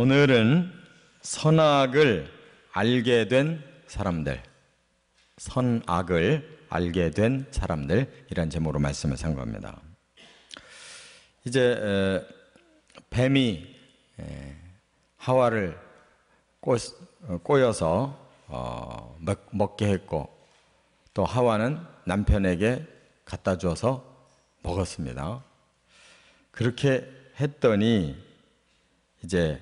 오늘은 선악을 알게 된 사람들, 선악을 알게 된 사람들, 이란 제목으로 말씀을 산 겁니다. 이제 뱀이 하와를 꼬여서 먹게 했고, 또 하와는 남편에게 갖다 줘서 먹었습니다. 그렇게 했더니 이제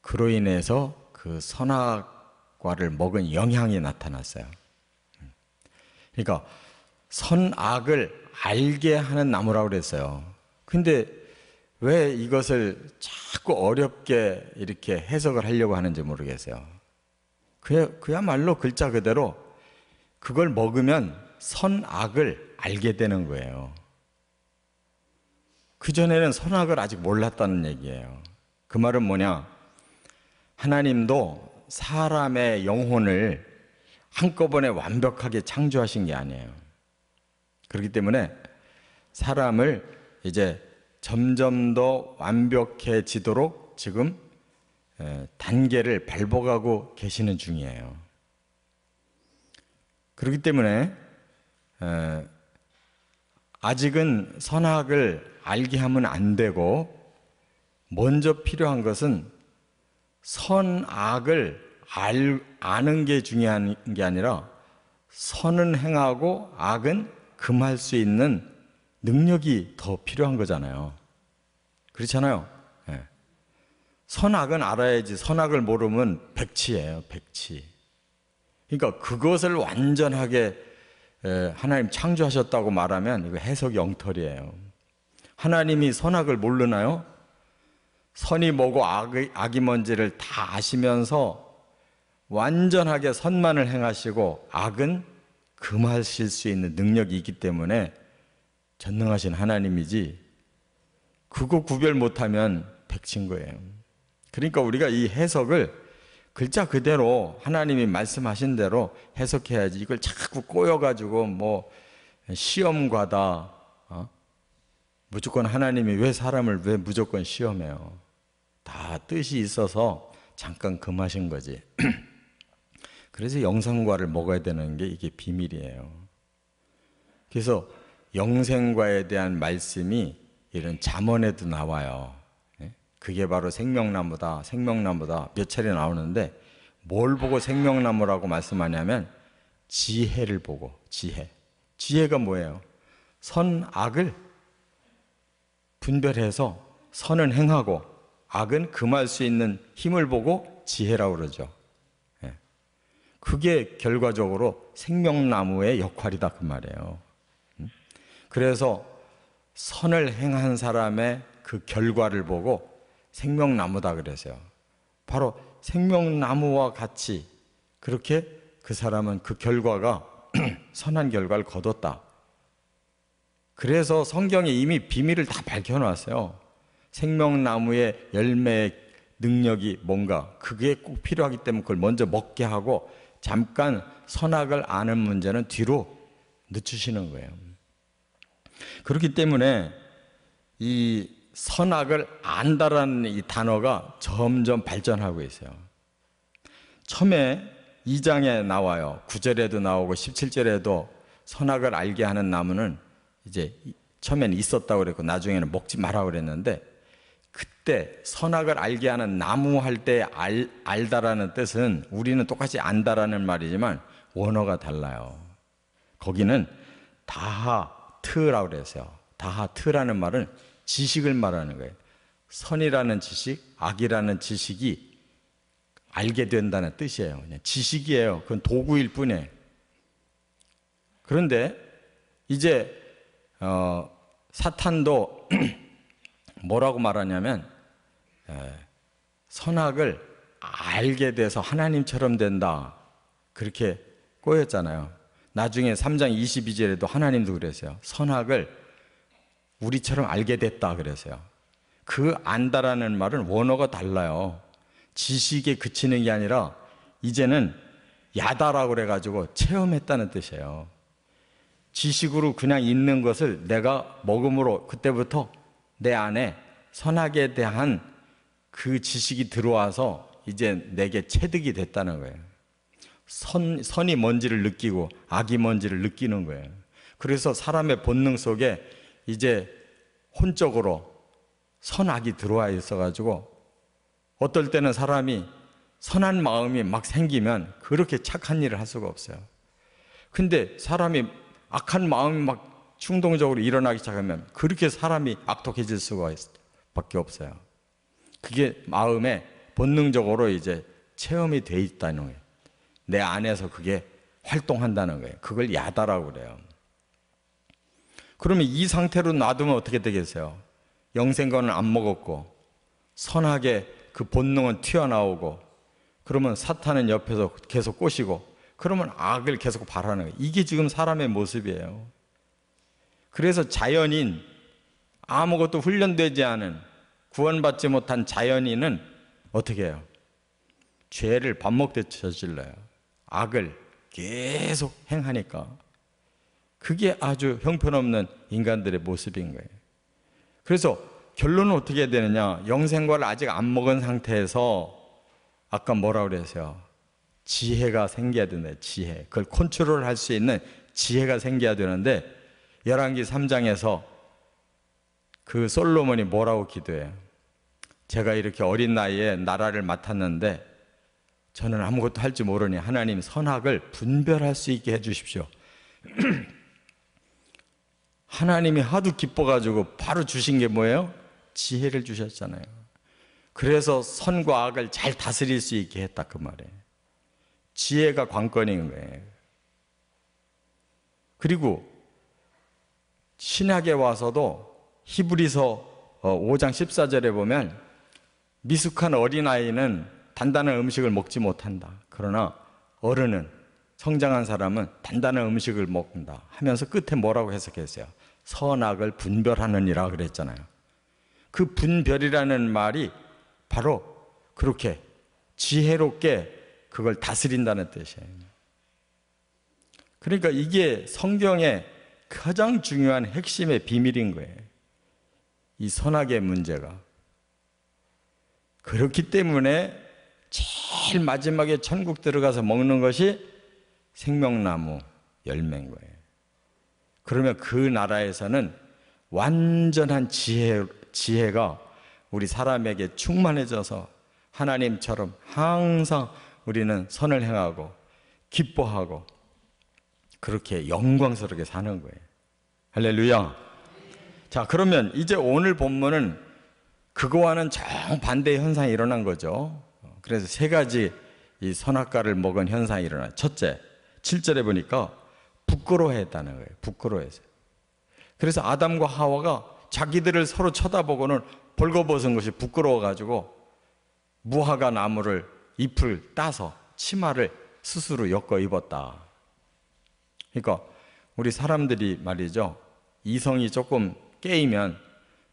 그로 인해서 그 선악과를 먹은 영향이 나타났어요. 그러니까 선악을 알게 하는 나무라고 그랬어요. 근데 왜 이것을 자꾸 어렵게 이렇게 해석을 하려고 하는지 모르겠어요. 그야말로 글자 그대로 그걸 먹으면 선악을 알게 되는 거예요. 그전에는 선악을 아직 몰랐다는 얘기예요. 그 말은 뭐냐? 하나님도 사람의 영혼을 한꺼번에 완벽하게 창조하신 게 아니에요. 그렇기 때문에 사람을 이제 점점 더 완벽해지도록 지금 단계를 밟아가고 계시는 중이에요. 그렇기 때문에 아직은 선악을 알게 하면 안 되고, 먼저 필요한 것은 선악을 아는 게 중요한 게 아니라 선은 행하고 악은 금할 수 있는 능력이 더 필요한 거잖아요. 그렇잖아요. 네. 선악은 알아야지. 선악을 모르면 백치예요, 백치. 그러니까 그것을 완전하게 하나님 창조하셨다고 말하면 이거 해석이 엉터리예요. 하나님이 선악을 모르나요? 선이 뭐고 악이 뭔지를 다 아시면서 완전하게 선만을 행하시고 악은 금하실 수 있는 능력이 있기 때문에 전능하신 하나님이지, 그거 구별 못하면 백친 거예요. 그러니까 우리가 이 해석을 글자 그대로 하나님이 말씀하신 대로 해석해야지, 이걸 자꾸 꼬여가지고 뭐 시험과다, 무조건 하나님이 왜 사람을 왜 무조건 시험해요? 다 뜻이 있어서 잠깐 금하신 거지. 그래서 영생과를 먹어야 되는 게 이게 비밀이에요. 그래서 영생과에 대한 말씀이 이런 잠언에도 나와요. 그게 바로 생명나무다, 생명나무다 몇 차례 나오는데, 뭘 보고 생명나무라고 말씀하냐면 지혜를 보고. 지혜가 뭐예요? 선악을 분별해서 선은 행하고 악은 금할 수 있는 힘을 보고 지혜라고 그러죠. 그게 결과적으로 생명나무의 역할이다, 그 말이에요. 그래서 선을 행한 사람의 그 결과를 보고 생명나무다 그랬어요. 바로 생명나무와 같이 그렇게 그 사람은 그 결과가 선한 결과를 거뒀다. 그래서 성경에 이미 비밀을 다 밝혀놨어요. 생명나무의 열매의 능력이 뭔가, 그게 꼭 필요하기 때문에 그걸 먼저 먹게 하고, 잠깐 선악을 아는 문제는 뒤로 늦추시는 거예요. 그렇기 때문에 이 선악을 안다라는 이 단어가 점점 발전하고 있어요. 처음에 2장에 나와요. 9절에도 나오고 17절에도 선악을 알게 하는 나무는 이제 처음에는 있었다고 그랬고 나중에는 먹지 마라 그랬는데, 그때 선악을 알게 하는 나무 할 때 알다라는 뜻은 우리는 똑같이 안다라는 말이지만 원어가 달라요. 거기는 다하트라고 그랬어요. 다하트라는 말은 지식을 말하는 거예요. 선이라는 지식, 악이라는 지식이 알게 된다는 뜻이에요. 그냥 지식이에요. 그건 도구일 뿐이에요. 그런데 이제 사탄도 뭐라고 말하냐면 선악을 알게 돼서 하나님처럼 된다, 그렇게 꼬였잖아요. 나중에 3장 22절에도 하나님도 그랬어요. 선악을 우리처럼 알게 됐다 그랬어요. 그 안다라는 말은 원어가 달라요. 지식에 그치는 게 아니라 이제는 야다라고 그래가지고 체험했다는 뜻이에요. 지식으로 그냥 있는 것을 내가 먹음으로 그때부터 내 안에 선악에 대한 그 지식이 들어와서 이제 내게 체득이 됐다는 거예요. 선이 뭔지를 느끼고 악이 뭔지를 느끼는 거예요. 그래서 사람의 본능 속에 이제 혼적으로 선악이 들어와 있어가지고 어떨 때는 사람이 선한 마음이 막 생기면 그렇게 착한 일을 할 수가 없어요. 근데 사람이 악한 마음이 막 충동적으로 일어나기 시작하면 그렇게 사람이 악독해질 수가 밖에 없어요. 그게 마음에 본능적으로 이제 체험이 돼 있다는 거예요. 내 안에서 그게 활동한다는 거예요. 그걸 야다라고 그래요. 그러면 이 상태로 놔두면 어떻게 되겠어요? 영생과는 안 먹었고 선하게 그 본능은 튀어나오고 그러면 사탄은 옆에서 계속 꼬시고 그러면 악을 계속 바라는 거예요. 이게 지금 사람의 모습이에요. 그래서 자연인, 아무것도 훈련되지 않은 구원받지 못한 자연인은 어떻게 해요? 죄를 밥 먹듯 저질러요. 악을 계속 행하니까. 그게 아주 형편없는 인간들의 모습인 거예요. 그래서 결론은 어떻게 해야 되느냐? 영생과를 아직 안 먹은 상태에서 아까 뭐라고 그랬어요? 지혜가 생겨야 된다. 지혜. 그걸 컨트롤할 수 있는 지혜가 생겨야 되는데 열왕기 3장에서 그 솔로몬이 뭐라고 기도해요? 제가 이렇게 어린 나이에 나라를 맡았는데 저는 아무것도 할 줄 모르니 하나님 선악을 분별할 수 있게 해 주십시오. 하나님이 하도 기뻐가지고 바로 주신 게 뭐예요? 지혜를 주셨잖아요. 그래서 선과 악을 잘 다스릴 수 있게 했다 그 말이에요. 지혜가 관건인 거예요. 그리고 신약에 와서도 히브리서 5장 14절에 보면 미숙한 어린아이는 단단한 음식을 먹지 못한다. 그러나 어른은 성장한 사람은 단단한 음식을 먹는다 하면서 끝에 뭐라고 해석했어요? 선악을 분별하느니라 그랬잖아요. 그 분별이라는 말이 바로 그렇게 지혜롭게 그걸 다스린다는 뜻이에요. 그러니까 이게 성경의 가장 중요한 핵심의 비밀인 거예요. 이 선악의 문제가. 그렇기 때문에 제일 마지막에 천국 들어가서 먹는 것이 생명나무 열매인 거예요. 그러면 그 나라에서는 완전한 지혜가 우리 사람에게 충만해져서 하나님처럼 항상 우리는 선을 행하고 기뻐하고 그렇게 영광스럽게 사는 거예요. 할렐루야. 자, 그러면 이제 오늘 본문은 그거와는 정반대의 현상이 일어난 거죠. 그래서 세 가지 이 선악과를 먹은 현상이 일어나요. 첫째, 7절에 보니까 부끄러워했다는 거예요. 부끄러워했어요. 그래서 아담과 하와가 자기들을 서로 쳐다보고는 벌거벗은 것이 부끄러워가지고 무화과 나무를 잎을 따서 치마를 스스로 엮어 입었다. 그러니까 우리 사람들이 말이죠. 이성이 조금 깨이면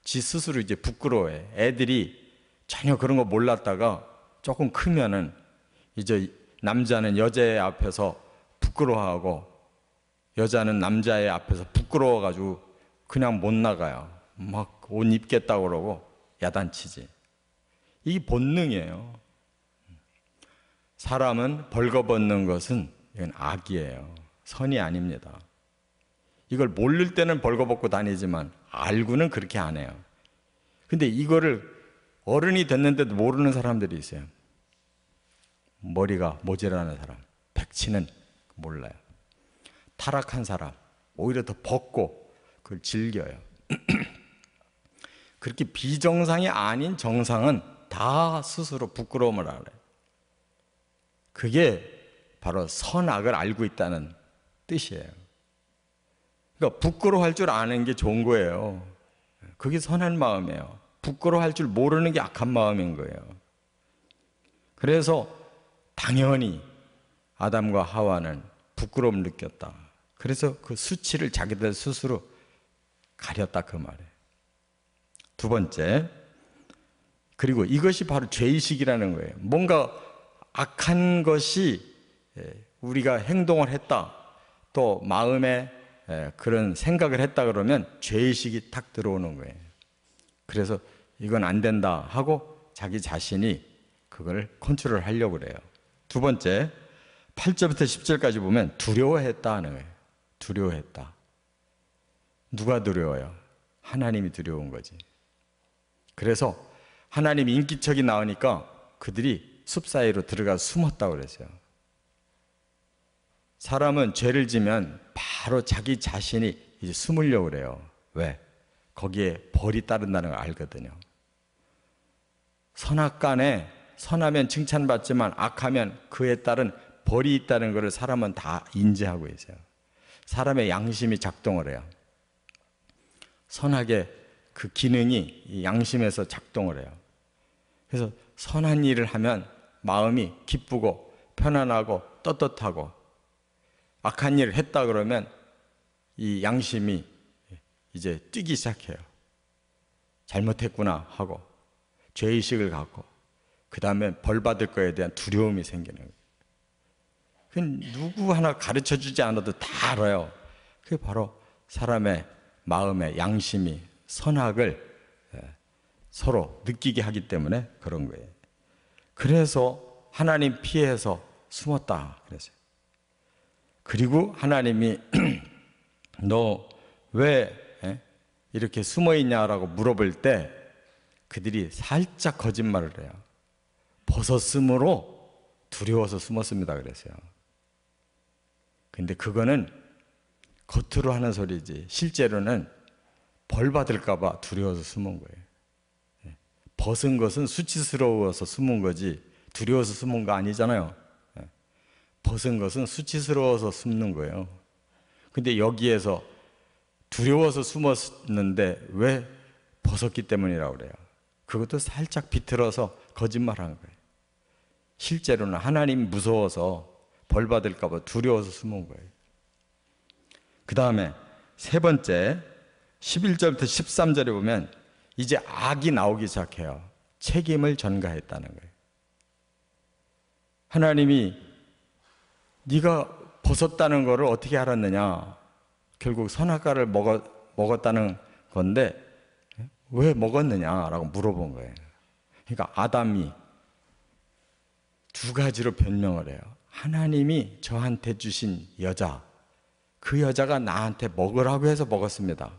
지 스스로 이제 부끄러워해. 애들이 전혀 그런 거 몰랐다가 조금 크면은 이제 남자는 여자의 앞에서 부끄러워하고 여자는 남자의 앞에서 부끄러워가지고 그냥 못 나가요. 막 옷 입겠다고 그러고 야단치지. 이게 본능이에요. 사람은 벌거벗는 것은 이건 악이에요. 선이 아닙니다. 이걸 모를 때는 벌거벗고 다니지만 알고는 그렇게 안 해요. 근데 이거를 어른이 됐는데도 모르는 사람들이 있어요. 머리가 모자라는 사람, 백치는 몰라요. 타락한 사람, 오히려 더 벗고 그걸 즐겨요. 그렇게 비정상이 아닌 정상은 다 스스로 부끄러움을 알아요. 그게 바로 선악을 알고 있다는 뜻이에요. 그러니까 부끄러워할 줄 아는 게 좋은 거예요. 그게 선한 마음이에요. 부끄러워할 줄 모르는 게 악한 마음인 거예요. 그래서 당연히 아담과 하와는 부끄러움을 느꼈다. 그래서 그 수치를 자기들 스스로 가렸다 그 말이에요. 두 번째, 그리고 이것이 바로 죄의식이라는 거예요. 뭔가 악한 것이 우리가 행동을 했다, 또 마음에 그런 생각을 했다 그러면 죄의식이 탁 들어오는 거예요. 그래서 이건 안 된다 하고 자기 자신이 그걸 컨트롤 하려고 그래요. 두 번째, 8절부터 10절까지 보면 두려워했다 하는 거예요. 두려워했다. 누가 두려워요? 하나님이 두려운 거지. 그래서 하나님이 인기척이 나오니까 그들이 숲 사이로 들어가 숨었다고 그랬어요. 사람은 죄를 지면 바로 자기 자신이 이제 숨으려고 그래요. 왜? 거기에 벌이 따른다는 걸 알거든요. 선악간에 선하면 칭찬받지만 악하면 그에 따른 벌이 있다는 것을 사람은 다 인지하고 있어요. 사람의 양심이 작동을 해요. 선하게 그 기능이 이 양심에서 작동을 해요. 그래서 선한 일을 하면 마음이 기쁘고 편안하고 떳떳하고, 악한 일을 했다 그러면 이 양심이 이제 뛰기 시작해요. 잘못했구나 하고 죄의식을 갖고, 그 다음에 벌 받을 거에 대한 두려움이 생기는 거예요. 그건 누구 하나 가르쳐주지 않아도 다 알아요. 그게 바로 사람의 마음의 양심이 선악을 서로 느끼게 하기 때문에 그런 거예요. 그래서 하나님 피해서 숨었다 그랬어요. 그리고 하나님이 너 왜 이렇게 숨어 있냐라고 물어볼 때 그들이 살짝 거짓말을 해요. 벗었으므로 두려워서 숨었습니다 그랬어요. 근데 그거는 겉으로 하는 소리지 실제로는 벌 받을까 봐 두려워서 숨은 거예요. 벗은 것은 수치스러워서 숨은 거지 두려워서 숨은 거 아니잖아요. 벗은 것은 수치스러워서 숨는 거예요. 근데 여기에서 두려워서 숨었는데 왜 벗었기 때문이라고 그래요. 그것도 살짝 비틀어서 거짓말한 거예요. 실제로는 하나님 무서워서 벌 받을까 봐 두려워서 숨은 거예요. 그 다음에 세 번째 11절부터 13절에 보면 이제 악이 나오기 시작해요. 책임을 전가했다는 거예요. 하나님이 네가 벗었다는 것을 어떻게 알았느냐? 결국 선악과를 먹었다는 건데 왜 먹었느냐라고 물어본 거예요. 그러니까 아담이 두 가지로 변명을 해요. 하나님이 저한테 주신 여자, 그 여자가 나한테 먹으라고 해서 먹었습니다.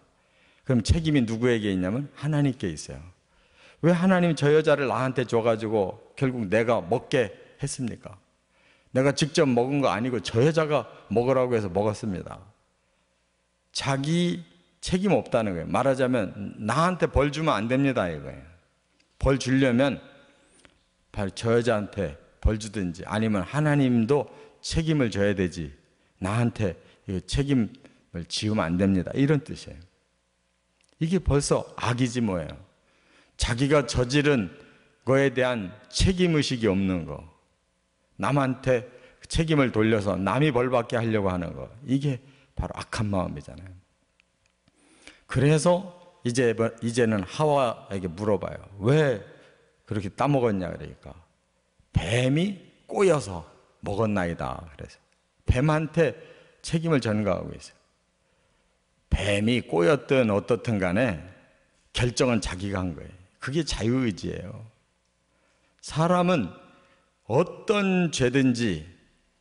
그럼 책임이 누구에게 있냐면 하나님께 있어요. 왜 하나님이 저 여자를 나한테 줘가지고 결국 내가 먹게 했습니까? 내가 직접 먹은 거 아니고 저 여자가 먹으라고 해서 먹었습니다. 자기 책임 없다는 거예요. 말하자면 나한테 벌 주면 안 됩니다 이거예요. 벌 주려면 바로 저 여자한테 벌 주든지 아니면 하나님도 책임을 져야 되지 나한테 책임을 지우면 안 됩니다 이런 뜻이에요. 이게 벌써 악이지 뭐예요. 자기가 저지른 거에 대한 책임의식이 없는 거, 남한테 책임을 돌려서 남이 벌받게 하려고 하는 거, 이게 바로 악한 마음이잖아요. 그래서 이제는 하와에게 물어봐요. 왜 그렇게 따먹었냐 그러니까 뱀이 꼬여서 먹었나이다 그래서 뱀한테 책임을 전가하고 있어요. 뱀이 꼬였든 어떻든 간에 결정은 자기가 한 거예요. 그게 자유의지예요. 사람은 어떤 죄든지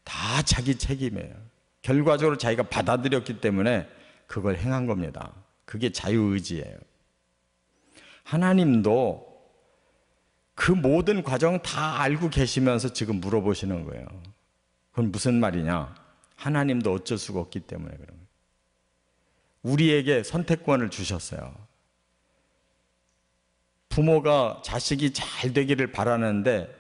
다 자기 책임이에요. 결과적으로 자기가 받아들였기 때문에 그걸 행한 겁니다. 그게 자유의지예요. 하나님도 그 모든 과정 다 알고 계시면서 지금 물어보시는 거예요. 그건 무슨 말이냐? 하나님도 어쩔 수가 없기 때문에 그런 거예요. 우리에게 선택권을 주셨어요. 부모가 자식이 잘 되기를 바라는데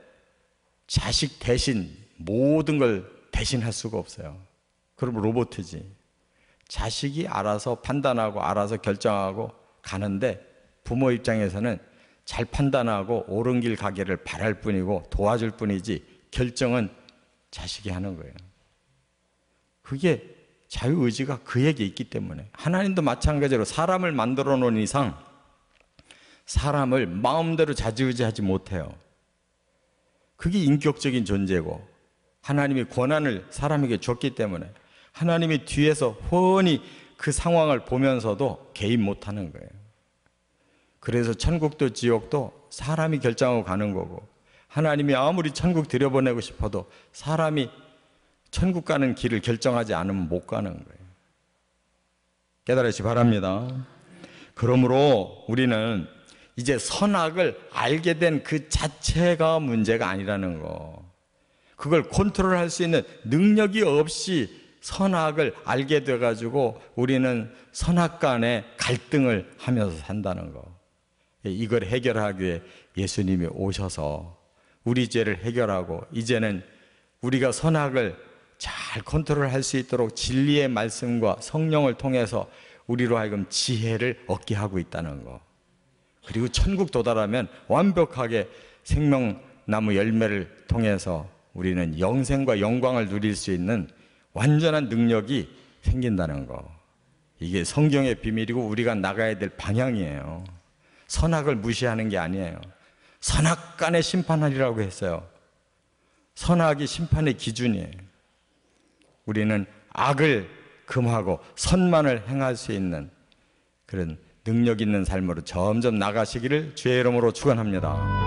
자식 대신 모든 걸 대신할 수가 없어요. 그럼 로봇이지. 자식이 알아서 판단하고 알아서 결정하고 가는데 부모 입장에서는 잘 판단하고 옳은 길 가기를 바랄 뿐이고 도와줄 뿐이지 결정은 자식이 하는 거예요. 그게 자유의지가 그에게 있기 때문에. 하나님도 마찬가지로 사람을 만들어 놓은 이상 사람을 마음대로 좌지우지하지 못해요. 그게 인격적인 존재고 하나님이 권한을 사람에게 줬기 때문에 하나님이 뒤에서 훤히 그 상황을 보면서도 개입 못하는 거예요. 그래서 천국도 지옥도 사람이 결정하고 가는 거고, 하나님이 아무리 천국 들여보내고 싶어도 사람이 천국 가는 길을 결정하지 않으면 못 가는 거예요. 깨달으시 바랍니다. 그러므로 우리는 이제 선악을 알게 된 그 자체가 문제가 아니라는 거, 그걸 컨트롤할 수 있는 능력이 없이 선악을 알게 돼가지고 우리는 선악 간의 갈등을 하면서 산다는 거, 이걸 해결하기 위해 예수님이 오셔서 우리 죄를 해결하고 이제는 우리가 선악을 잘 컨트롤할 수 있도록 진리의 말씀과 성령을 통해서 우리로 하여금 지혜를 얻게 하고 있다는 거, 그리고 천국 도달하면 완벽하게 생명나무 열매를 통해서 우리는 영생과 영광을 누릴 수 있는 완전한 능력이 생긴다는 거, 이게 성경의 비밀이고 우리가 나가야 될 방향이에요. 선악을 무시하는 게 아니에요. 선악 간에 심판하리라고 했어요. 선악이 심판의 기준이에요. 우리는 악을 금하고 선만을 행할 수 있는 그런 능력 있는 삶으로 점점 나가시기를 주의 이름으로 축원합니다.